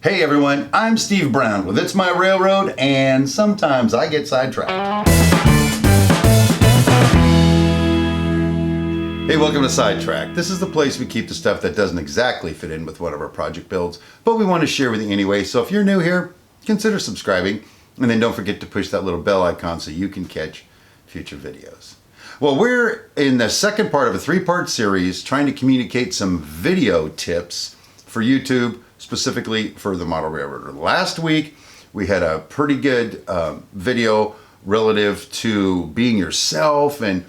Hey everyone, I'm Steve Brown with It's My Railroad, and sometimes I get sidetracked. Hey, welcome to Sidetracked. This is the place we keep the stuff that doesn't exactly fit in with one of our project builds, but we want to share with you anyway, so if you're new here, consider subscribing, and then don't forget to push that little bell icon so you can catch future videos. Well, we're in the second part of a three-part series trying to communicate some video tips for YouTube, specifically for the model railroader. Last week, we had a pretty good video relative to being yourself and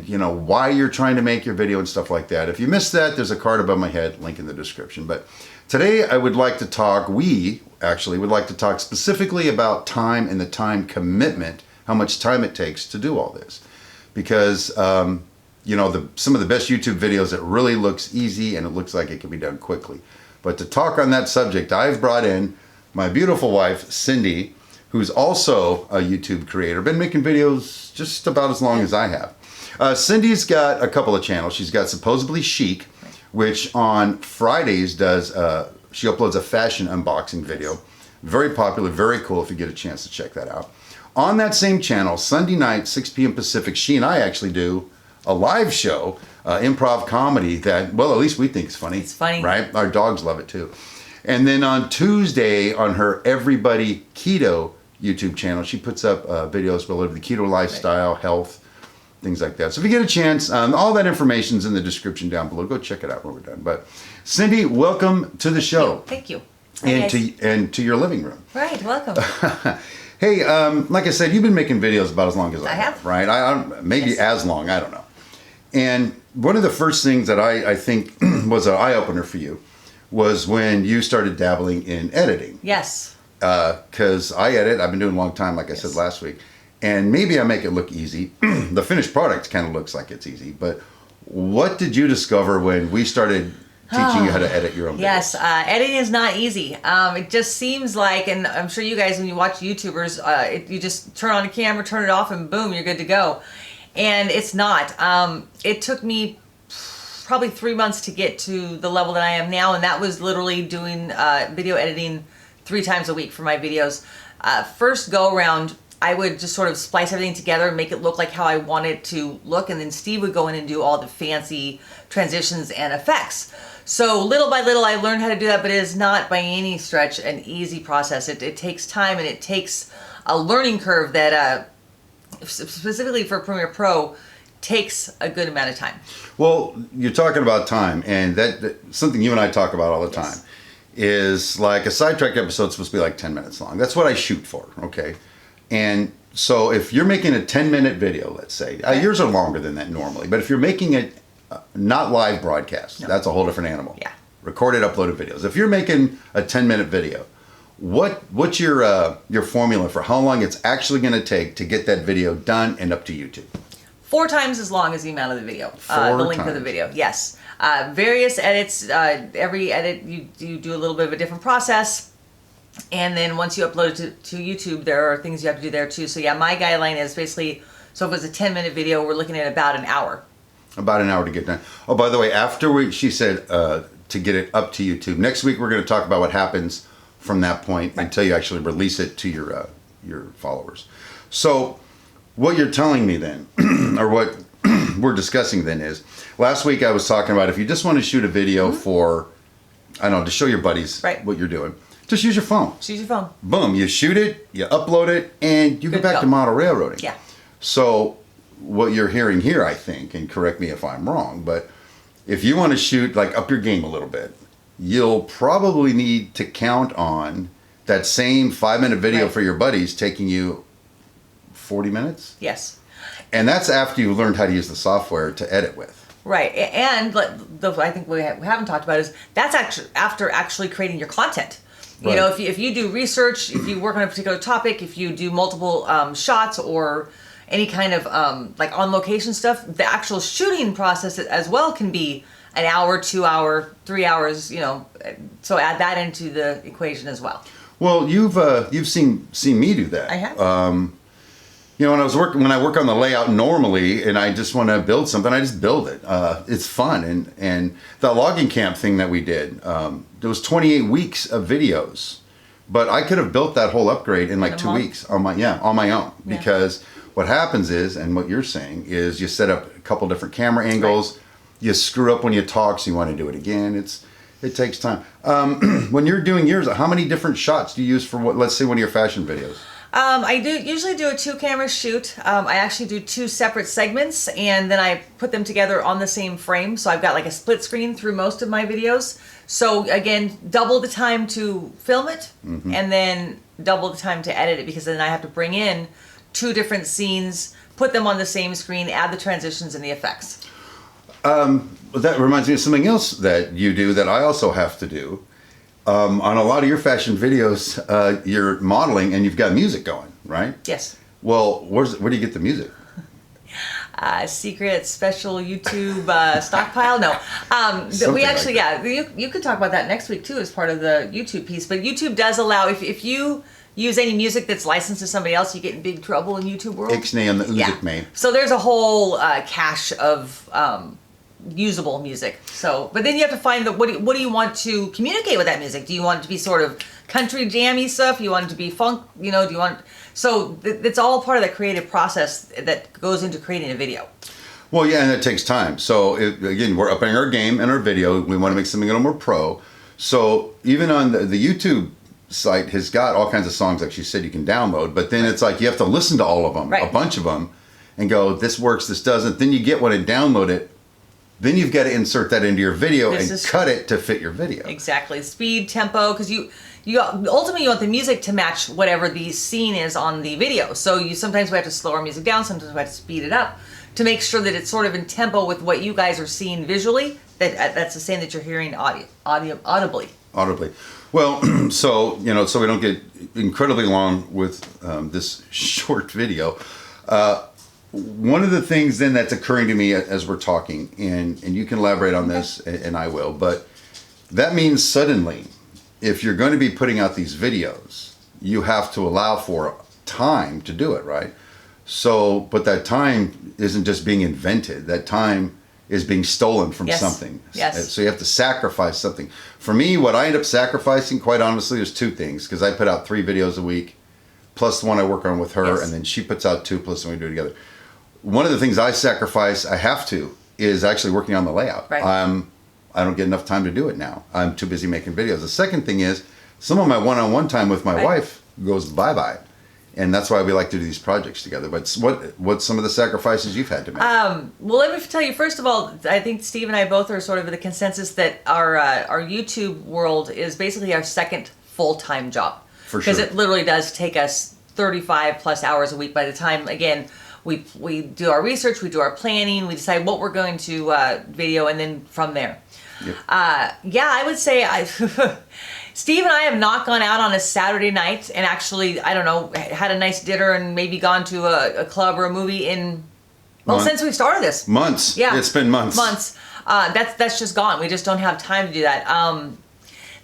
you know why you're trying to make your video and stuff like that. If you missed that, there's a card above my head, link in the description. But today I would like to talk, we actually would like to talk specifically about time and the time commitment, how much time it takes to do all this. Because you know, some of the best YouTube videos, it really looks easy and it looks like it can be done quickly. But to talk on that subject, I've brought in my beautiful wife, Cindy, who's also a YouTube creator, been making videos just about as long as I have. Cindy's got a couple of channels. She's got Supposedly Chic, which on Fridays does, she uploads a fashion unboxing video. Very popular, very cool if you get a chance to check that out. On that same channel, Sunday night, 6 p.m. Pacific, she and I actually do a live show, improv comedy that, well, at least we think is funny. It's funny. Right? Our dogs love it too. And then on Tuesday, on her Everybody Keto YouTube channel, she puts up videos related to the keto lifestyle, health, things like that. So if you get a chance, all that information's in the description down below. Go check it out when we're done. But Cindy, welcome to the show. Thank you. And to your living room. Right, welcome. Hey, like I said, you've been making videos about as long as I have, right? Maybe yes. As long, I don't know. And one of the first things that I think was an eye-opener for you was when you started dabbling in editing. Yes. Because I edit, I've been doing a long time, like I said last week. And maybe I make it look easy. The finished product kind of looks like it's easy. But what did you discover when we started teaching you how to edit your own videos? Yes, editing is not easy. It just seems like, and I'm sure you guys, when you watch YouTubers, you just turn on the camera, turn it off, and boom, you're good to go. And it's not. It took me probably 3 months to get to the level that I am now, and that was literally doing video editing 3 times a week for my videos. First go around, I would just sort of splice everything together and make it look like how I want it to look, and then Steve would go in and do all the fancy transitions and effects. So little by little I learned how to do that, but it is not by any stretch an easy process. It takes time, and it takes a learning curve that specifically for Premiere Pro takes a good amount of time. Well, you're talking about time, and that something you and I talk about all the time is like a Sidetracked episode supposed to be like 10 minutes long. That's what I shoot for, okay? And so if you're making a 10-minute video, let's say, yours are longer than that normally, but if you're making it not live broadcast, that's a whole different animal. Yeah. Recorded, uploaded videos. If you're making a 10-minute video, what's your formula for how long it's actually going to take to get that video done and up to YouTube? 4 times as long as the amount of the video, the length of the video. Yes. Various edits. Every edit you do a little bit of a different process, and then once you upload it to YouTube, there are things you have to do there too. So yeah, my guideline is basically, so if it was a 10-minute video, we're looking at about an hour. About an hour to get done. Oh, by the way, after she said to get it up to YouTube. Next week we're going to talk about what happens from that point until you actually release it to your followers. So what you're telling me then, or what we're discussing then is, last week I was talking about if you just want to shoot a video for, I don't know, to show your buddies what you're doing, just use your phone. Just use your phone. Boom, you shoot it, you upload it, and you get back to model railroading. Yeah. So what you're hearing here, I think, and correct me if I'm wrong, but if you want to shoot, like, up your game a little bit, you'll probably need to count on that same 5-minute video for your buddies taking you 40 minutes? Yes. And that's after you learned how to use the software to edit with. Right. And I think we haven't talked about is that's actually after actually creating your content. You know, if you do research, if you work on a particular topic, if you do multiple shots or any kind of like on location stuff, the actual shooting process as well can be an hour, 2 hour, 3 hours, you know, so add that into the equation as well. Well, you've seen me do that. I have. You know, when I work on the layout normally, and I just want to build something, I just build it. It's fun, and the logging camp thing that we did, there was 28 weeks of videos, but I could have built that whole upgrade in like 2 weeks on my own. Because what happens is, and what you're saying is, you set up a couple different camera angles, you screw up when you talk, so you want to do it again. It takes time. When you're doing yours, how many different shots do you use for let's say one of your fashion videos? I usually do a 2-camera shoot. I actually do 2 separate segments, and then I put them together on the same frame. So I've got like a split screen through most of my videos. So again, double the time to film it, and then double the time to edit it, because then I have to bring in 2 different scenes, put them on the same screen, add the transitions and the effects. That reminds me of something else that you do that I also have to do. On a lot of your fashion videos, you're modeling and you've got music going, right? Yes. Well, where do you get the music? Secret special YouTube stockpile. No, we actually, you could talk about that next week too as part of the YouTube piece. But YouTube does allow, if you use any music that's licensed to somebody else, you get in big trouble in YouTube world. Ixnay on the music, man. So there's a whole cache of usable music. So, but then you have to find what do you want to communicate with that music? Do you want it to be sort of country jammy stuff? You want it to be funk? You know, do you want? So it's all part of the creative process that goes into creating a video. Well, yeah, and it takes time. So again, we're upping our game in our video. We want to make something a little more pro. So even on the YouTube site has got all kinds of songs, like she said, you can download. But then it's like you have to listen to all of them, a bunch of them, and go, this works, this doesn't. Then you get one and download it. Then you've got to insert that into your video and cut it to fit your video. Exactly. Speed, tempo, because you ultimately you want the music to match whatever the scene is on the video. So sometimes we have to slow our music down, sometimes we have to speed it up to make sure that it's sort of in tempo with what you guys are seeing visually. That's the same that you're hearing audibly. Audibly. Well, so we don't get incredibly long with this short video. One of the things then that's occurring to me as we're talking, and you can elaborate on this, and I will, but that means suddenly, if you're going to be putting out these videos, you have to allow for time to do it, right? So, but that time isn't just being invented. That time is being stolen from something. Yes. So you have to sacrifice something. For me, what I end up sacrificing, quite honestly, is 2 things, because I put out 3 videos a week, plus the one I work on with her, and then she puts out 2, plus the one we do together. One of the things I sacrifice, I have to, is actually working on the layout. Right. I don't get enough time to do it now. I'm too busy making videos. The second thing is, some of my one-on-one time with my wife goes bye-bye. And that's why we like to do these projects together. But what's some of the sacrifices you've had to make? Well, let me tell you, first of all, I think Steve and I both are sort of the consensus that our YouTube world is basically our second full-time job. For sure. Because it literally does take us 35 plus hours a week by the time, again, we do our research, we do our planning, we decide what we're going to video, and then from there. Yep. I would say Steve and I have not gone out on a Saturday night and actually, I don't know, had a nice dinner and maybe gone to a club or a movie since we started this. Months. Yeah. It's been months. Months. That's just gone. We just don't have time to do that.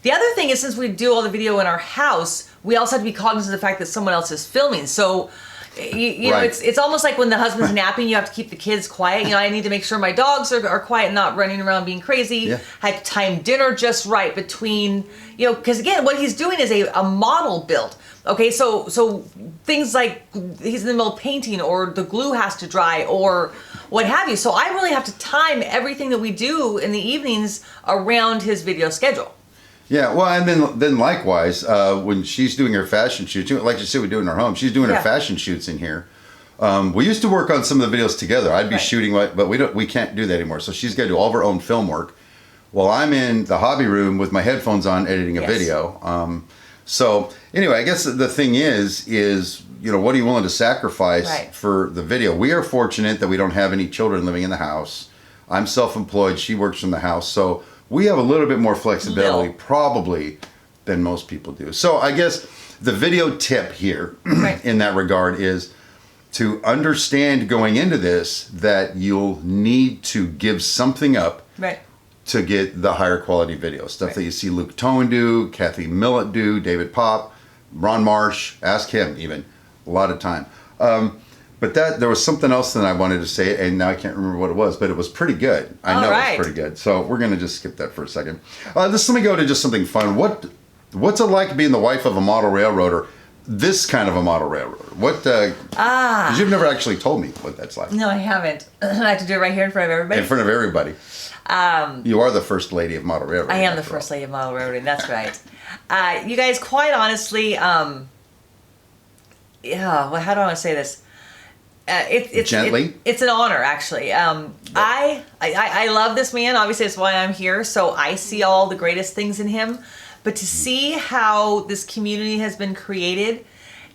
The other thing is, since we do all the video in our house, we also have to be cognizant of the fact that someone else is filming. So, you know, it's almost like when the husband's napping, you have to keep the kids quiet. You know, I need to make sure my dogs are quiet and not running around being crazy. Yeah. I have to time dinner just right between, you know, because again, what he's doing is a model build. Okay, so things like he's in the middle of painting, or the glue has to dry, or what have you. So I really have to time everything that we do in the evenings around his video schedule. Yeah, well, and then likewise, when she's doing her fashion shoots, like you said, we do in her home, she's doing her fashion shoots in here. We used to work on some of the videos together. I'd be shooting, but we can't do that anymore. So she's got to do all of her own film work, while I'm in the hobby room with my headphones on editing a video. So anyway, I guess the thing is you know, what are you willing to sacrifice for the video? We are fortunate that we don't have any children living in the house. I'm self-employed. She works from the house, so we have a little bit more flexibility probably than most people do. So I guess the video tip here in that regard is to understand going into this that you'll need to give something up to get the higher quality video. Stuff that you see Luke Tone do, Kathy Millett do, David Pop, Ron Marsh, ask him even, a lot of time. But there was something else that I wanted to say, and now I can't remember what it was, but it was pretty good. I know it was pretty good. So we're going to just skip that for a second. Let me go to just something fun. What's it like being the wife of a model railroader? This kind of a model railroader. Because you've never actually told me what that's like. No, I haven't. I have to do it right here in front of everybody. In front of everybody. You are the first lady of model railroading. I am the first lady of model railroading. That's right. You guys, quite honestly, how do I want to say this? Gently. It's an honor, actually. I love this man. Obviously, that's why I'm here. So I see all the greatest things in him. But to see how this community has been created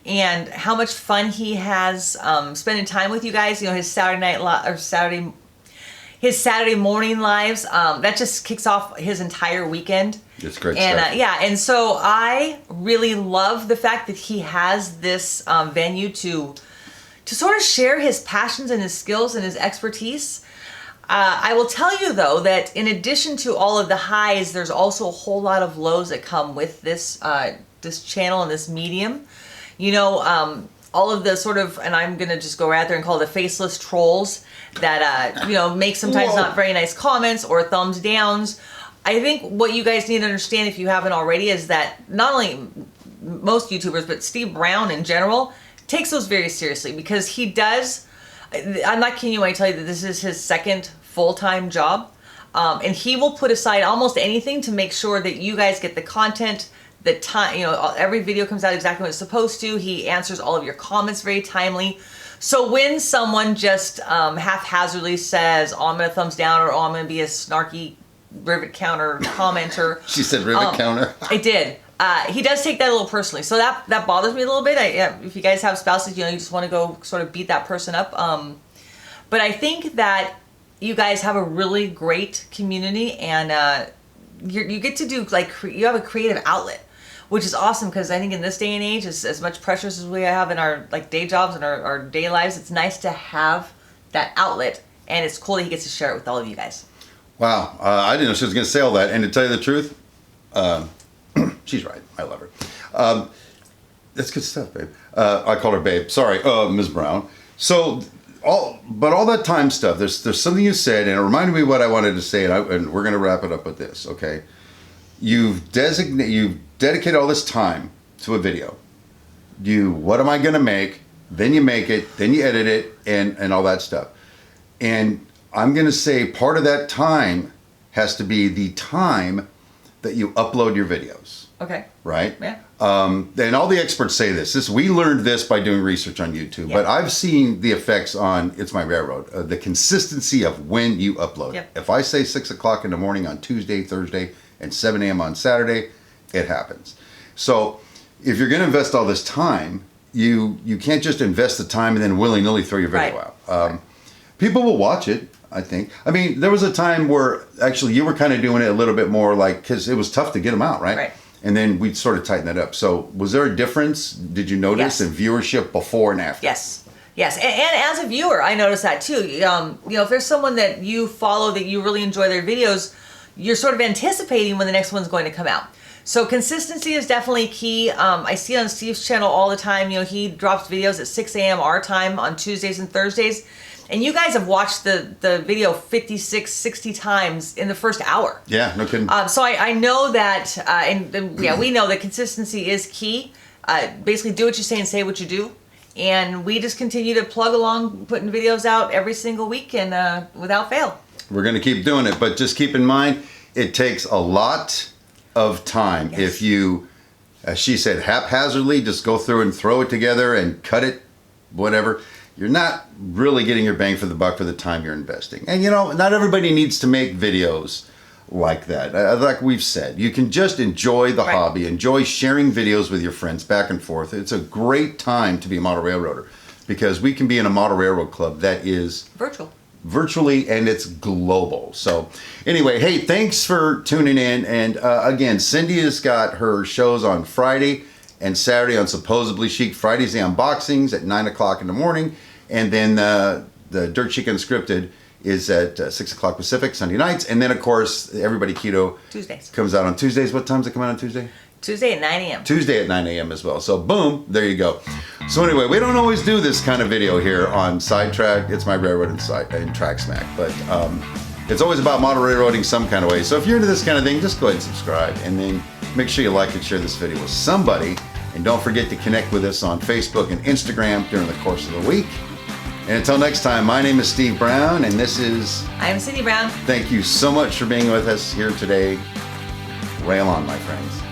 and how much fun he has spending time with you guys, his his Saturday morning lives, that just kicks off his entire weekend. It's great and, stuff. And so I really love the fact that he has this venue to sort of share his passions and his skills and his expertise. I will tell you, though, that in addition to all of the highs, there's also a whole lot of lows that come with this this channel and this medium. All of the sort of, and I'm going to just go right there and call it the faceless trolls that, make sometimes not very nice comments or thumbs downs. I think what you guys need to understand, if you haven't already, is that not only most YouTubers, but Steve Brown in general, takes those very seriously, because he does. I'm not kidding you when I tell you that this is his second full-time job. And he will put aside almost anything to make sure that you guys get the content, the time, every video comes out exactly when it's supposed to. He answers all of your comments very timely. So when someone just haphazardly says, oh, I'm going to thumbs down, or oh, I'm going to be a snarky rivet counter commenter. She said rivet counter. I did. He does take that a little personally, so that bothers me a little bit. If you guys have spouses, you just want to go sort of beat that person up. But I think that you guys have a really great community, and you get to do you have a creative outlet, which is awesome, because I think in this day and age, as much pressures as we have in our day jobs and our day lives, it's nice to have that outlet, and it's cool that he gets to share it with all of you guys. Wow, I didn't know she was going to say all that, and to tell you the truth. She's right. I love her. That's good stuff, babe. I call her babe. Sorry, Ms. Brown. So, all that time stuff. There's something you said, and it reminded me of what I wanted to say, and we're going to wrap it up with this. Okay, you've dedicated all this time to a video. What am I going to make? Then you make it. Then you edit it, and all that stuff. And I'm going to say part of that time has to be the time that you upload your videos. Okay. Right? Yeah. And all the experts say this. We learned this by doing research on YouTube, but I've seen the effects on It's My Railroad, the consistency of when you upload. Yep. If I say 6 o'clock in the morning on Tuesday, Thursday, and 7 a.m. on Saturday, it happens. So if you're going to invest all this time, you can't just invest the time and then willy-nilly throw your video out. People will watch it, I think. I mean, there was a time where actually you were kind of doing it a little bit more because it was tough to get them out, right? Right. And then we'd sort of tighten that up. So was there a difference? Did you notice in viewership before and after? Yes. And as a viewer, I noticed that too. If there's someone that you follow that you really enjoy their videos, you're sort of anticipating when the next one's going to come out. So consistency is definitely key. I see it on Steve's channel all the time. He drops videos at 6 a.m. our time on Tuesdays and Thursdays. And you guys have watched the video 56, 60 times in the first hour. Yeah, no kidding. So I know that, we know that consistency is key. Basically, do what you say and say what you do. And we just continue to plug along, putting videos out every single week and without fail. We're going to keep doing it, but just keep in mind, it takes a lot of time. Yes. If you, as she said, haphazardly just go through and throw it together and cut it, whatever, you're not really getting your bang for the buck for the time you're investing. And not everybody needs to make videos like that. Like we've said, you can just enjoy the hobby, enjoy sharing videos with your friends back and forth. It's a great time to be a model railroader, because we can be in a model railroad club that is virtually, and it's global. So anyway, hey, thanks for tuning in. And again, Cindy has got her shows on Friday and Saturday on Supposedly Chic. Friday's the unboxings at 9 o'clock in the morning. And then the Dirt Chic Unscripted is at 6 o'clock Pacific, Sunday nights. And then, of course, Everybody Keto Tuesdays comes out on Tuesdays. What times does it come out on Tuesday? Tuesday at 9 a.m. Tuesday at 9 a.m. as well. So boom, there you go. So anyway, we don't always do this kind of video here on Sidetrack. It's my railroad and track smack, but it's always about model railroading some kind of way. So if you're into this kind of thing, just go ahead and subscribe, and then make sure you like and share this video with somebody. And don't forget to connect with us on Facebook and Instagram during the course of the week. And until next time, my name is Steve Brown, and this is... I'm Cindy Brown. Thank you so much for being with us here today. Rail on, my friends.